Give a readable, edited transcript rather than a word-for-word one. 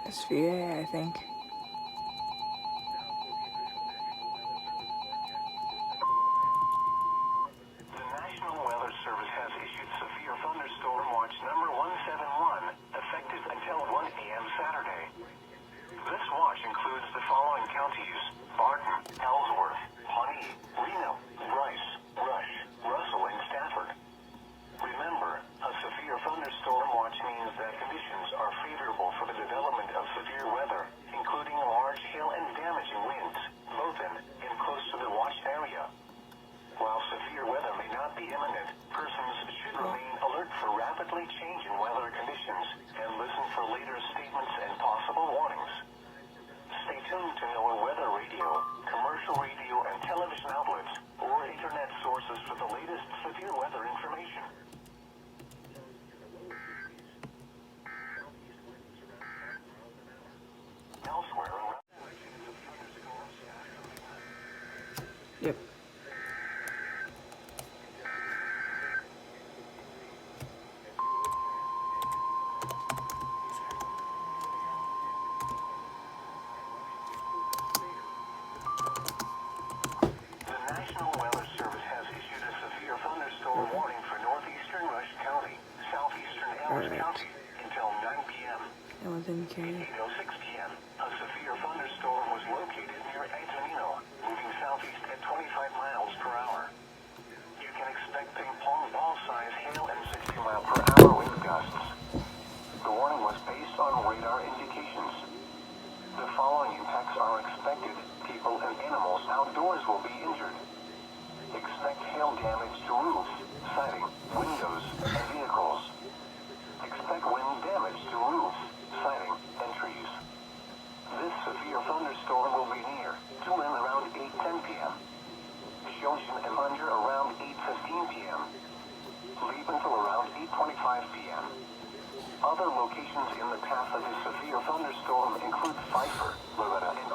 Svaandsvr, I think. The National Weather Service has issued severe thunderstorm watch number 171, effective until 1 a.m. Saturday. This watch includes the following counties: Barton, Ellsworth, Pawnee, Reno, Bryce, Rush, Russell, and Stafford. Remember, a severe thunderstorm watch means that conditions are favorable for the development of severe weather, including large hail and damaging winds, both in and close to the watched area. While severe weather may not be imminent, persons should remain alert for rapidly changing weather conditions and listen for later statements and possible warnings. Stay tuned to NOAA weather radio, commercial radio and television outlets, or internet sources for the latest severe weather information. Elsewhere around Yep. The National Weather Service has issued a severe thunderstorm warning for northeastern Rush County, southeastern Ellis County until 9 p.m. That one didn't carry. At 8:06 p.m., a severe thunderstorm was located near Antonino, moving southeast at 25 miles per hour. You can expect ping-pong ball-size hail and 60-mile-per-hour wind gusts. The warning was based on radar indications. The following impacts are expected. People and animals outdoors will be injured. Expect hail damage to roofs, siding, windows, and vehicles. Expect wind damage to roofs, siding, and trees. This severe thunderstorm will be near to and around 8:10 p.m. Shoshin and under around 8:15 p.m. Leave until around 8:25 p.m. Other locations in the path of this severe thunderstorm include Pfeiffer, Loretta, and